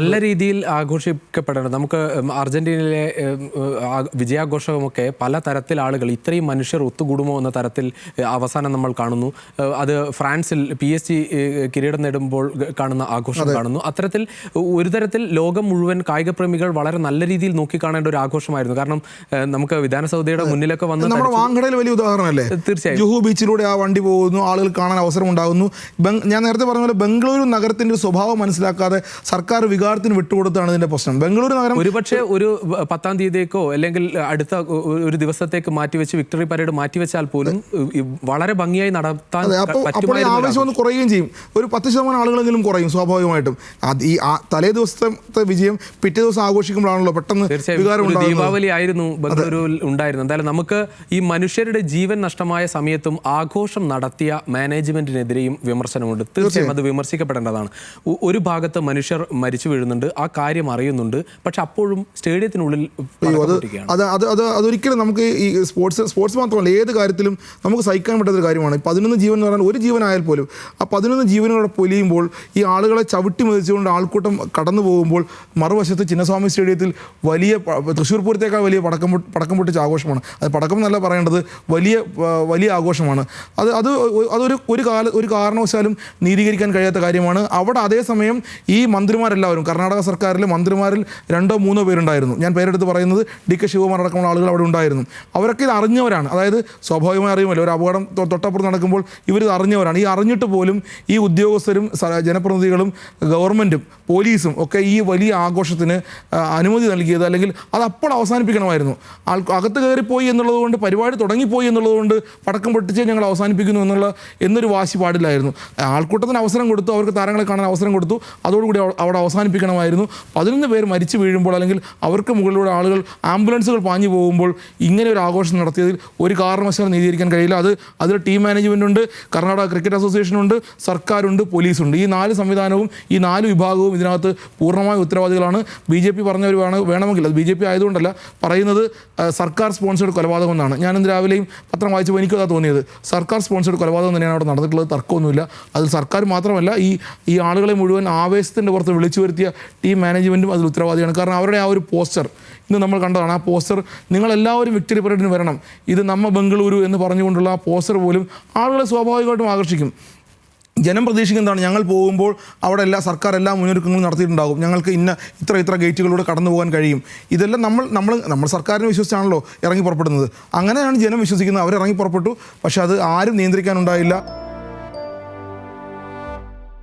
നല്ല രീതിയിൽ ആഘോഷിക്കപ്പെടേണ്ടത്. നമുക്ക് അർജന്റീനയിലെ വിജയാഘോഷമൊക്കെ പല തരത്തിൽ ആളുകൾ ഇത്രയും മനുഷ്യർ ഒത്തുകൂടുമോ എന്ന തരത്തിൽ അവസാനം നമ്മൾ കാണുന്നു. അത് ഫ്രാൻസിൽ PSG കിരീടം നേടുമ്പോൾ കാണുന്ന ആഘോഷം കാണുന്നു. അത്തരത്തിൽ ഒരു തരത്തിൽ ലോകം മുഴുവൻ കായിക പ്രേമികൾ വളരെ നല്ല രീതിയിൽ നോക്കിക്കാണേണ്ട ഒരു ആഘോഷമായിരുന്നു. കാരണം നമുക്ക് വിധാനസൗധയുടെ മുന്നിലൊക്കെ വന്ന് നമ്മുടെ വാങ്കടയിൽ വലിയ ഉദാഹരണമല്ലേ? തീർച്ചയായും ജുഹു ബീച്ചിലൂടെ ആ വണ്ടി പോകുന്നു, ആളുകൾ കാണാൻ അവസരം ഉണ്ടാകുന്നു. ഞാൻ നേരത്തെ പറഞ്ഞ പോലെ ബംഗളൂരു നഗരത്തിന്റെ സ്വഭാവം മനസ്സിലാക്കാതെ സർക്കാർ വികാരത്തിന് വിട്ടുകൊടുത്താണ് ഇതിന്റെ പ്രശ്നം. ബംഗളൂരു നഗരം ഒരുപക്ഷെ ഒരു 10-ാം തീയതിക്കോ അല്ലെങ്കിൽ അടുത്ത ഒരു ദിവസത്തേക്ക് മാറ്റിവെച്ച് വിക്ടറി പരേഡ് മാറ്റിവെച്ചാൽ പോലും വളരെ ഭംഗിയായി നടത്താൻ അപ്പോൾ ആവേശം ഒന്ന് കുറയുകയും ചെയ്യും. ഒരു 10% ആളുകളെങ്കിലും കുറയും സ്വാഭാവികമായിട്ടും. ഈ തലേ ദിവസത്തെ വിജയം പിറ്റേ ദിവസം ആഘോഷിക്കുമ്പോഴാണല്ലോ പെട്ടെന്ന് വികാരം ഉണ്ടാകുന്നത്. ദീപാവലി ആയിരുന്നു ബംഗളൂരുവിൽ ഉണ്ടായിരുന്നത്. എന്തായാലും നമുക്ക് ഈ മനുഷ്യരുടെ ജീവൻ നഷ്ടമായ സമയത്തും ആഘോഷം നടത്തിയ മാനേജ്മെന്റിനെതിരെയും വിമർശനമുണ്ട്. തീർച്ചയായും അത് വിമർശിക്കപ്പെടേണ്ടതാണ്. ഒരു ഭാഗത്ത് മനുഷ്യർ മരിച്ചു വീഴുന്നുണ്ട്, ആ കാര്യം അറിയുന്നുണ്ട്, പക്ഷെ അപ്പോഴും സ്റ്റേഡിയത്തിനുള്ളിൽ അതൊരിക്കലും നമുക്ക് ഈ സ്പോർട്സ് മാത്രമല്ല ഏത് കാര്യത്തിലും നമുക്ക് സഹിക്കാൻ പറ്റാത്തൊരു കാര്യമാണ്. 11 ജീവൻ എന്ന് പറഞ്ഞാൽ ഒരു ജീവനായാൽ പോലും ആ 11 ജീവനുകളെ പൊലിയുമ്പോൾ ഈ ആളുകളെ ചവിട്ടി മെതിച്ചുകൊണ്ട് ആൾക്കൂട്ടം കടന്നു പോകുമ്പോൾ മറുവശത്ത് ചിന്നസ്വാമി സ്റ്റേഡിയത്തിൽ വലിയ തൃശ്ശൂർ പൂരത്തേക്കാൾ വലിയ പടക്കം പൊട്ടിച്ച ആഘോഷമാണ്. അത് പടക്കം എന്നല്ല പറയേണ്ടത്, വലിയ ആഘോഷമാണ്. അതൊരു ഒരു കാരണവശാലും നീതീകരിക്കാൻ കഴിയാത്ത കാര്യമാണ്. അവിടെ അതേസമയം ഈ മന്ത്രിമാരെല്ലാവരും കർണാടക സർക്കാരിലെ മന്ത്രിമാരിൽ 2-3 പേരുണ്ടായിരുന്നു. ഞാൻ പേരെടുത്ത് പറയുന്നത് DK ശിവകുമാർ അടക്കമുള്ള ആളുകൾ അവിടെ ഉണ്ടായിരുന്നു. അവരൊക്കെ ഇത് അറിഞ്ഞവരാണ്. അതായത് സ്വാഭാവികമായി അറിയുമല്ലോ, ഒരു അപകടം തൊട്ടപ്പുറത്ത് നടക്കുമ്പോൾ ഇവരിത് അറിഞ്ഞവരാണ്. ഈ അറിഞ്ഞിട്ട് പോലും ഈ ഉദ്യോഗസ്ഥരും ജനപ്രതിനിധികളും ഗവൺമെൻറ്റും പോലീസും ഒക്കെ ഈ വലിയ ആഘോഷത്തിന് അനുമതി നൽകിയത് അല്ലെങ്കിൽ അത് അപ്പോൾ അവസാനിപ്പിക്കണമായിരുന്നു. അകത്ത് കയറിപ്പോയി എന്നുള്ളത് കൊണ്ട്, പരിപാടി തുടങ്ങിപ്പോയി എന്നുള്ളത് കൊണ്ട് പടക്കം പൊട്ടിച്ച് ഞങ്ങൾ അവസാനിപ്പിക്കുന്നു എന്നൊരു വാശി പാടില്ലായിരുന്നു. ആൾക്കൂട്ടത്തിന് അവസരം കൊടുത്തു, അവർക്ക് താരങ്ങളെ കാണാൻ അവസരം കൊടുത്തു, അതോടുകൂടി അവിടെ അവസാനിപ്പിക്കണമായിരുന്നു. 11 പേർ മരിച്ചു വീഴുമ്പോൾ അല്ലെങ്കിൽ അവർക്ക് മുകളിലൂടെ ആളുകൾ ആംബുലൻസുകൾ പാഞ്ഞു പോകുമ്പോൾ ഇങ്ങനെ ഒരു ആഘോഷം നടത്തിയതിൽ ഒരു കാരണവശാലും നീതീകരിക്കാൻ കഴിയില്ല. അതിൽ ടീം മാനേജ്മെൻ്റ് ഉണ്ട്, കർണാടക ക്രിക്കറ്റ് അസോസിയേഷൻ ഉണ്ട്, സർക്കാരുണ്ട്, പോലീസുണ്ട്. ഈ 4 സംവിധാനവും ഈ 4 വിഭാഗവും ഇതിനകത്ത് പൂർണ്ണമായ ഉത്തരവാദികളാണ്. BJP പറഞ്ഞവർ വേണമെങ്കിൽ, അത് BJP ആയതുകൊണ്ടല്ല പറയുന്നത്, സർക്കാർ സ്പോൺസേഡ് കൊലപാതകം എന്നാണ്. ഞാനിന്ന് രാവിലെയും പത്രം വായിച്ചപ്പോൾ എനിക്കതാ തോന്നിയത്. സർക്കാർ സ്പോൺസേഡ് കൊലപാതകം തന്നെയാണ് അവിടെ നടന്നിട്ടുള്ളത്, തർക്കമൊന്നുമില്ല. അതിൽ സർക്കാർ മാത്രമല്ല ഈ ആളുകളെ മുഴുവൻ ആവേശത്തിൻ്റെ പുറത്ത് വിളിച്ചു വരുത്തിയ ടീം മാനേജ്മെൻറ്റും അതിൽ ഉത്തരവാദിയാണ്. കാരണം അവരുടെ ആ ഒരു പോസ്റ്റർ ഇന്ന് നമ്മൾ കണ്ടതാണ്. ആ പോസ്റ്റർ നിങ്ങളെല്ലാവരും വിക്ടറി പരേഡിന് വരണം, ഇത് നമ്മ ബംഗളൂരു എന്ന് പറഞ്ഞുകൊണ്ടുള്ള ആ പോസ്റ്റർ പോലും ആളുകളെ സ്വാഭാവികമായിട്ടും ആകർഷിക്കും. ജനം പ്രതീക്ഷിക്കുന്നതാണ്, ഞങ്ങൾ പോകുമ്പോൾ അവിടെ സർക്കാർ എല്ലാ മുന്നൊരുക്കങ്ങളും നടത്തിയിട്ടുണ്ടാകും, ഞങ്ങൾക്ക് ഇത്ര ഗേറ്റുകളിലൂടെ കടന്നു പോകാൻ കഴിയും. ഇതെല്ലാം നമ്മൾ സർക്കാരിനെ വിശ്വസിച്ചാണല്ലോ ഇറങ്ങി പുറപ്പെടുന്നത്. അങ്ങനെയാണ് ജനം വിശ്വസിക്കുന്നത്. അവരിറങ്ങി പുറപ്പെട്ടു, പക്ഷേ അത് ആരും നിയന്ത്രിക്കാനുണ്ടായില്ല.